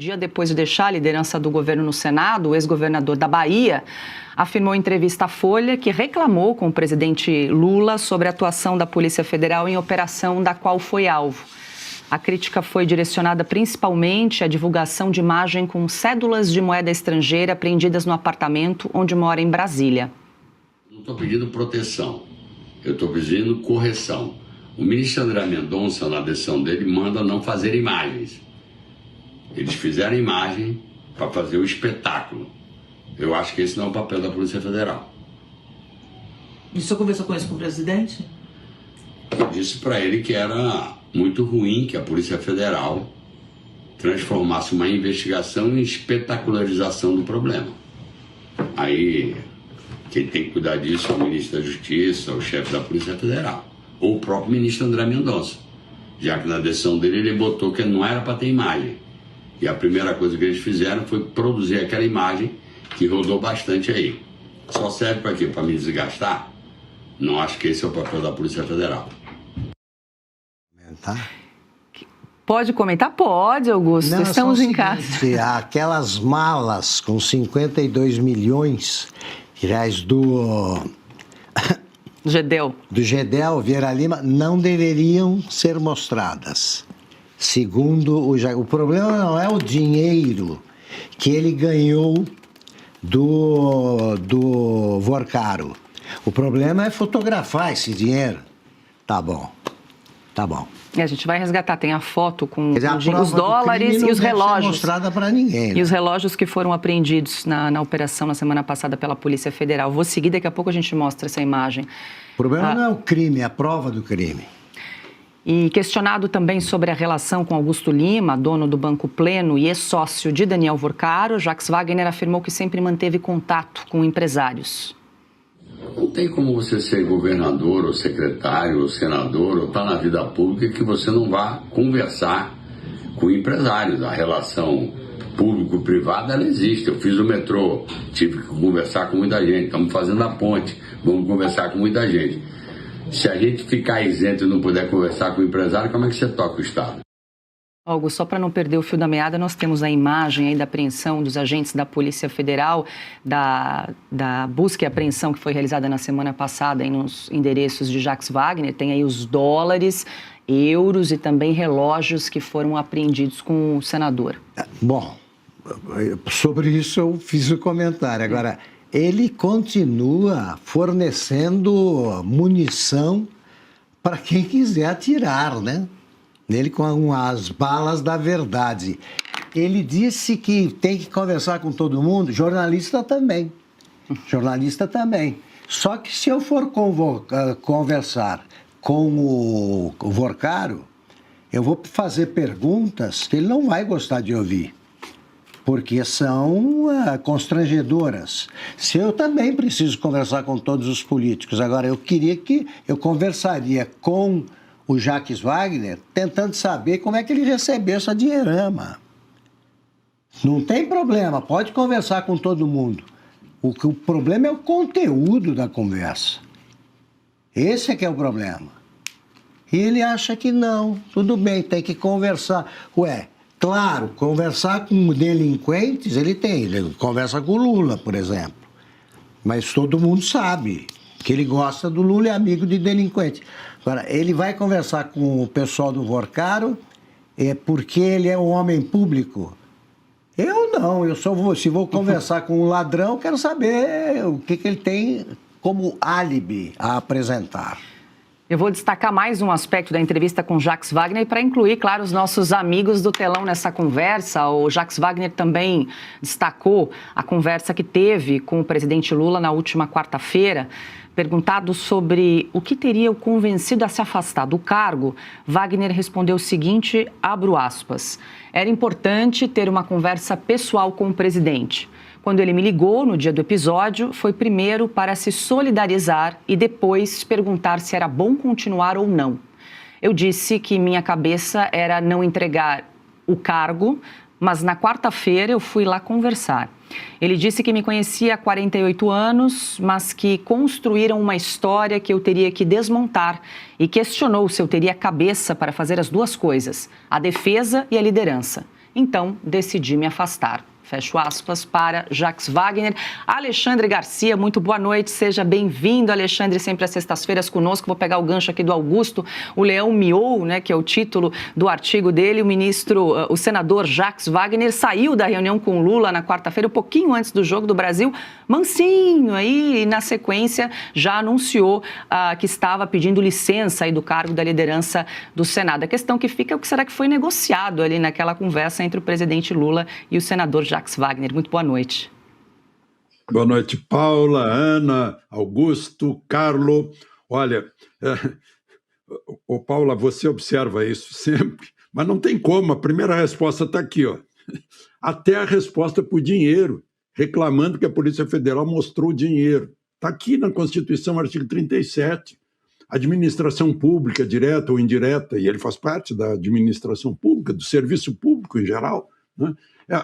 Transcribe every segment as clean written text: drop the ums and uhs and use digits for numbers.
dia depois de deixar a liderança do governo no Senado, o ex-governador da Bahia afirmou em entrevista à Folha que reclamou com o presidente Lula sobre a atuação da Polícia Federal em operação da qual foi alvo. A crítica foi direcionada principalmente à divulgação de imagem com cédulas de moeda estrangeira apreendidas no apartamento onde mora em Brasília. Não estou pedindo proteção, eu estou pedindo correção. O ministro André Mendonça, na decisão dele, manda não fazer imagens. Eles fizeram imagem para fazer o espetáculo. Eu acho que esse não é o papel da Polícia Federal. E o senhor conversou com isso com o presidente? Eu disse para ele que era muito ruim que a Polícia Federal transformasse uma investigação em espetacularização do problema. Aí, quem tem que cuidar disso é o ministro da Justiça, o chefe da Polícia Federal, ou o próprio ministro André Mendonça, já que na decisão dele ele botou que não era para ter imagem. E a primeira coisa que eles fizeram foi produzir aquela imagem que rodou bastante aí. Só serve para quê? Para me desgastar? Não acho que esse é o papel da Polícia Federal. Pode comentar? Pode, Augusto. Não, estamos em casa. Aquelas malas com 52 milhões de reais do Gedel Vieira Lima não deveriam ser mostradas. Segundo o problema não é o dinheiro que ele ganhou do Vorcaro. O problema é fotografar esse dinheiro. Tá bom. E a gente vai resgatar, tem a foto com os dólares e os relógios. Não mostrada para ninguém. E os relógios que foram apreendidos na operação na semana passada pela Polícia Federal. Vou seguir, daqui a pouco a gente mostra essa imagem. O problema não é o crime, é a prova do crime. E questionado também sobre a relação com Augusto Lima, dono do Banco Pleno e ex-sócio de Daniel Vorcaro, Jacques Wagner afirmou que sempre manteve contato com empresários. Não tem como você ser governador, ou secretário, ou senador, ou estar na vida pública que você não vá conversar com empresários. A relação público-privada, ela existe. Eu fiz o metrô, tive que conversar com muita gente. Estamos fazendo a ponte, vamos conversar com muita gente. Se a gente ficar isento e não puder conversar com o empresário, como é que você toca o Estado? Augusto, só para não perder o fio da meada, nós temos a imagem aí da apreensão dos agentes da Polícia Federal, da busca e apreensão que foi realizada na semana passada aí nos endereços de Jacques Wagner. Tem aí os dólares, euros e também relógios que foram apreendidos com o senador. Bom, sobre isso eu fiz o comentário. Agora, ele continua fornecendo munição para quem quiser atirar, né? Nele com as balas da verdade. Ele disse que tem que conversar com todo mundo, jornalista também. Só que se eu for conversar com o Vorcaro, eu vou fazer perguntas que ele não vai gostar de ouvir, porque são constrangedoras. Se eu também preciso conversar com todos os políticos. Agora, eu conversaria com o Jacques Wagner, tentando saber como é que ele recebeu essa dinheirama. Não tem problema, pode conversar com todo mundo. O problema é o conteúdo da conversa. Esse é que é o problema. E ele acha que não, tudo bem, tem que conversar. Claro, conversar com delinquentes ele conversa com o Lula, por exemplo. Mas todo mundo sabe que ele gosta do Lula e é amigo de delinquente. Agora, ele vai conversar com o pessoal do Vorcaro porque ele é um homem público? Eu não, se vou conversar com um ladrão, quero saber o que ele tem como álibi a apresentar. Eu vou destacar mais um aspecto da entrevista com Jacques Wagner para incluir, claro, os nossos amigos do telão nessa conversa. O Jacques Wagner também destacou a conversa que teve com o presidente Lula na última quarta-feira. Perguntado sobre o que teria o convencido a se afastar do cargo, Wagner respondeu o seguinte, abro aspas, era importante ter uma conversa pessoal com o presidente. Quando ele me ligou no dia do episódio, foi primeiro para se solidarizar e depois perguntar se era bom continuar ou não. Eu disse que minha cabeça era não entregar o cargo, mas na quarta-feira eu fui lá conversar. Ele disse que me conhecia há 48 anos, mas que construíram uma história que eu teria que desmontar e questionou se eu teria cabeça para fazer as duas coisas, a defesa e a liderança. então decidi me afastar. Fecho aspas para Jacques Wagner. Alexandre Garcia, muito boa noite, seja bem-vindo, Alexandre, sempre às sextas-feiras conosco. Vou pegar o gancho aqui do Augusto, o Leão Miou, né, que é o título do artigo dele. O senador Jacques Wagner saiu da reunião com Lula na quarta-feira, um pouquinho antes do jogo do Brasil, mansinho aí, e na sequência já anunciou que estava pedindo licença aí do cargo da liderança do Senado. A questão que fica é o que será que foi negociado ali naquela conversa entre o presidente Lula e o senador Jacques Wagner. Muito boa noite. Boa noite, Paula, Ana, Augusto, Carlo. Olha, Paula, você observa isso sempre, mas não tem como. A primeira resposta está aqui, ó. Até a resposta por dinheiro, reclamando que a Polícia Federal mostrou dinheiro. Está aqui na Constituição, artigo 37. Administração pública, direta ou indireta, e ele faz parte da administração pública, do serviço público em geral, né?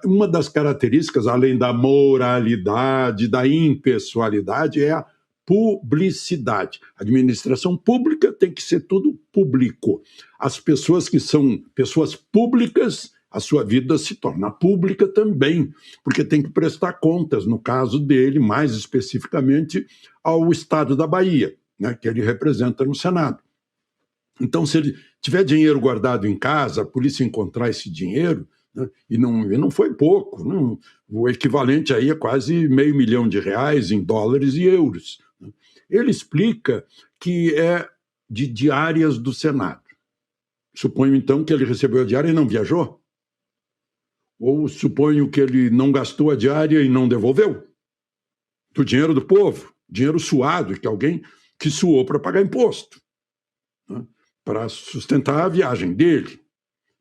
Uma das características, além da moralidade, da impessoalidade, é a publicidade. A administração pública tem que ser tudo público. As pessoas que são pessoas públicas, a sua vida se torna pública também, porque tem que prestar contas, no caso dele, mais especificamente, ao Estado da Bahia, né, que ele representa no Senado. Então, se ele tiver dinheiro guardado em casa, a polícia encontrar esse dinheiro, né, e não foi pouco, não, o equivalente aí a quase R$500 milhão em dólares e euros. Né. Ele explica que é de diárias do Senado. Suponho, então, que ele recebeu a diária e não viajou? Ou suponho que ele não gastou a diária e não devolveu? Do dinheiro do povo, dinheiro suado, que alguém que suou para pagar imposto, né, para sustentar a viagem dele,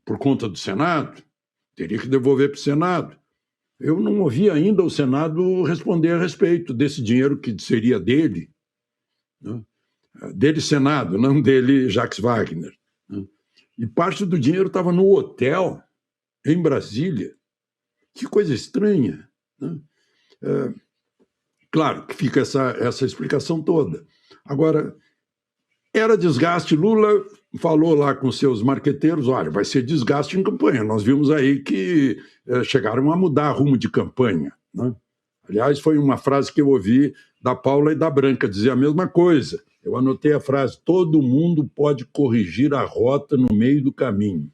por conta do Senado, teria que devolver para o Senado. Eu não ouvi ainda o Senado responder a respeito desse dinheiro que seria dele, né, dele Senado, não dele Jacques Wagner. Né. E parte do dinheiro estava no hotel, em Brasília. Que coisa estranha. Né? Claro que fica essa explicação toda. Agora, era desgaste. Lula falou lá com seus marqueteiros, olha, vai ser desgaste em campanha. Nós vimos aí que chegaram a mudar rumo de campanha. Né? Aliás, foi uma frase que eu ouvi da Paula e da Branca, dizer a mesma coisa. Eu anotei a frase, todo mundo pode corrigir a rota no meio do caminho.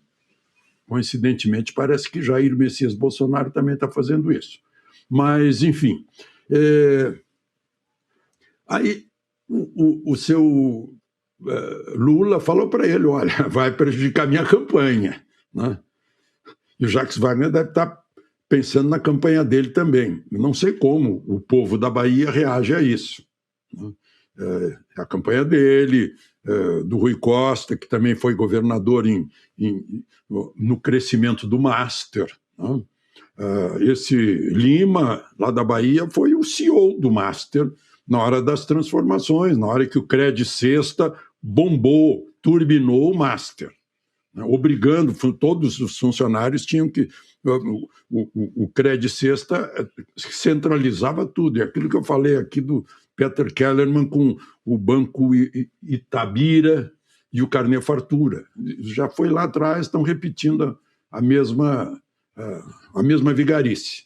Coincidentemente, parece que Jair Messias Bolsonaro também está fazendo isso. Mas, enfim, aí o seu Lula falou para ele, olha, vai prejudicar minha campanha. Né? E o Jacques Wagner deve estar pensando na campanha dele também. Eu não sei como o povo da Bahia reage a isso. Né? A campanha dele, do Rui Costa, que também foi governador no crescimento do Master. Né? Esse Lima, lá da Bahia, foi o CEO do Master na hora das transformações, na hora que o Cred Sexta bombou, turbinou o Master, né? Obrigando, todos os funcionários tinham que... O Cred Sexta centralizava tudo. E aquilo que eu falei aqui do Peter Kellerman com o Banco Itabira e o Carnê Fartura. Já foi lá atrás, estão repetindo a mesma vigarice.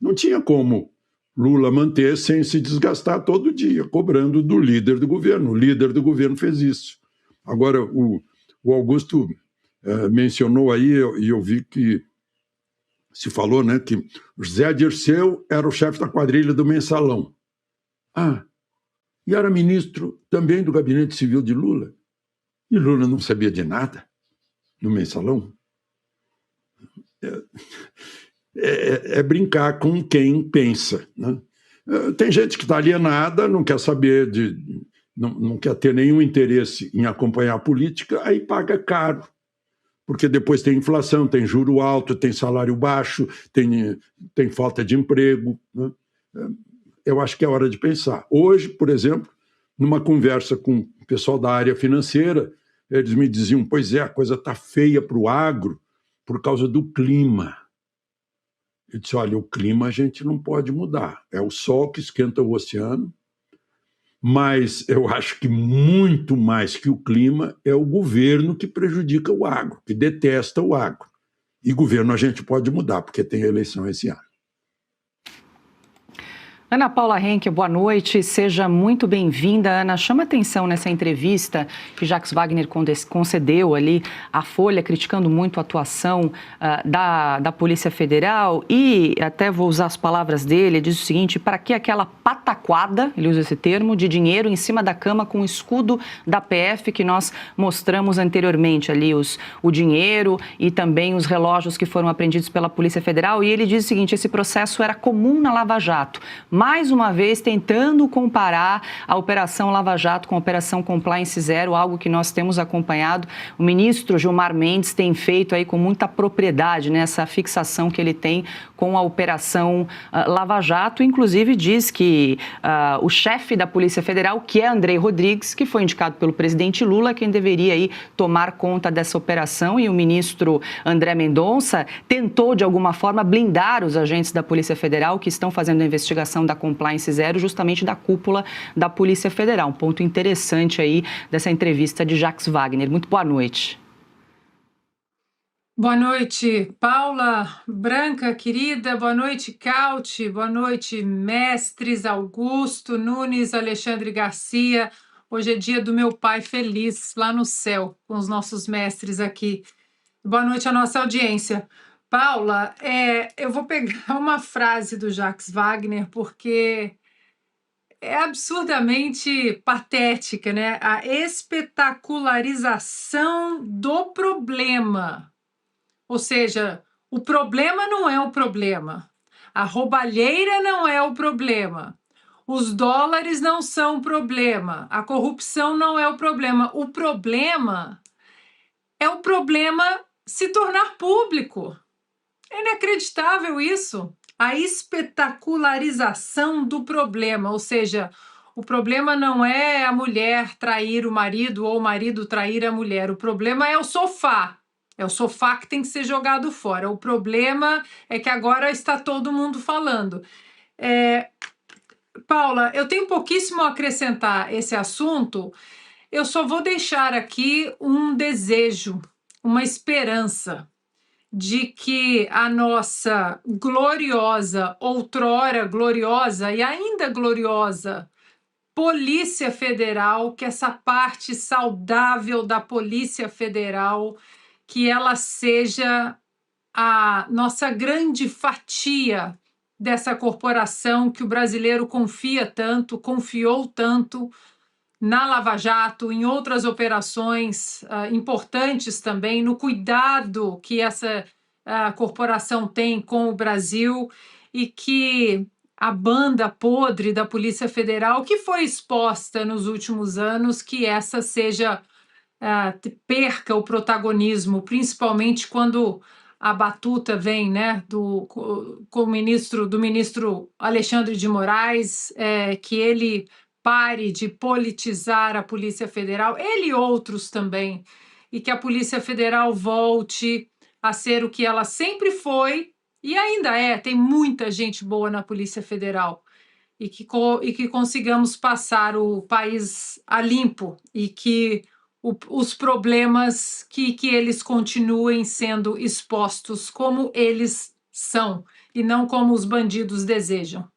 Não tinha como Lula manter sem se desgastar todo dia, cobrando do líder do governo. O líder do governo fez isso. Agora, o Augusto mencionou aí, e eu vi que se falou, né, que José Dirceu era o chefe da quadrilha do Mensalão. E era ministro também do Gabinete Civil de Lula. E Lula não sabia de nada no Mensalão. É brincar com quem pensa. Né? Tem gente que está alienada, não quer saber não quer ter nenhum interesse em acompanhar a política, aí paga caro. Porque depois tem inflação, tem juro alto, tem salário baixo, tem falta de emprego. Né? Eu acho que é hora de pensar. Hoje, por exemplo, numa conversa com o pessoal da área financeira, eles me diziam, pois é, a coisa está feia para o agro por causa do clima. Eu disse, olha, o clima a gente não pode mudar. É o sol que esquenta o oceano, mas eu acho que muito mais que o clima é o governo que prejudica o agro, que detesta o agro. E governo a gente pode mudar, porque tem eleição esse ano. Ana Paula Henke, boa noite, seja muito bem-vinda. Ana, chama atenção nessa entrevista que Jacques Wagner concedeu ali à Folha, criticando muito a atuação da Polícia Federal e, até vou usar as palavras dele, diz o seguinte: para que aquela pataquada, ele usa esse termo, de dinheiro em cima da cama com o escudo da PF que nós mostramos anteriormente ali, o dinheiro e também os relógios que foram apreendidos pela Polícia Federal. E ele diz o seguinte: esse processo era comum na Lava Jato. Mais uma vez tentando comparar a Operação Lava Jato com a Operação Compliance Zero, algo que nós temos acompanhado. O ministro Gilmar Mendes tem feito aí com muita propriedade, né, essa fixação que ele tem com a Operação Lava Jato. Inclusive diz que o chefe da Polícia Federal, que é Andrei Rodrigues, que foi indicado pelo presidente Lula, quem deveria aí tomar conta dessa operação, e o ministro André Mendonça tentou de alguma forma blindar os agentes da Polícia Federal que estão fazendo a investigação da Compliance Zero, justamente da cúpula da Polícia Federal. Um ponto interessante aí dessa entrevista de Jacques Wagner. Muito boa noite. Boa noite, Paula, Branca, querida. Boa noite, Caute. Boa noite, mestres Augusto, Nunes, Alexandre Garcia. Hoje é dia do meu pai feliz, lá no céu, com os nossos mestres aqui. Boa noite à nossa audiência. Paula, eu vou pegar uma frase do Jacques Wagner, porque é absurdamente patética, né? A espetacularização do problema. Ou seja, o problema não é o problema. A roubalheira não é o problema. Os dólares não são o problema. A corrupção não é o problema. O problema é o problema se tornar público. É inacreditável isso. A espetacularização do problema, ou seja, o problema não é a mulher trair o marido ou o marido trair a mulher. O problema é o sofá. É o sofá que tem que ser jogado fora. O problema é que agora está todo mundo falando. Paula, eu tenho pouquíssimo a acrescentar esse assunto. Eu só vou deixar aqui um desejo, uma esperança de que a nossa gloriosa, outrora gloriosa e ainda gloriosa Polícia Federal, que essa parte saudável da Polícia Federal, que ela seja a nossa grande fatia dessa corporação que o brasileiro confia tanto, confiou tanto na Lava Jato, em outras operações importantes também, no cuidado que essa corporação tem com o Brasil, e que a banda podre da Polícia Federal, que foi exposta nos últimos anos, que essa seja perca o protagonismo, principalmente quando a batuta vem, né, do ministro Alexandre de Moraes, que ele pare de politizar a Polícia Federal, ele e outros também, e que a Polícia Federal volte a ser o que ela sempre foi e ainda é. Tem muita gente boa na Polícia Federal, e que consigamos passar o país a limpo, e que os problemas que eles continuem sendo expostos como eles são e não como os bandidos desejam.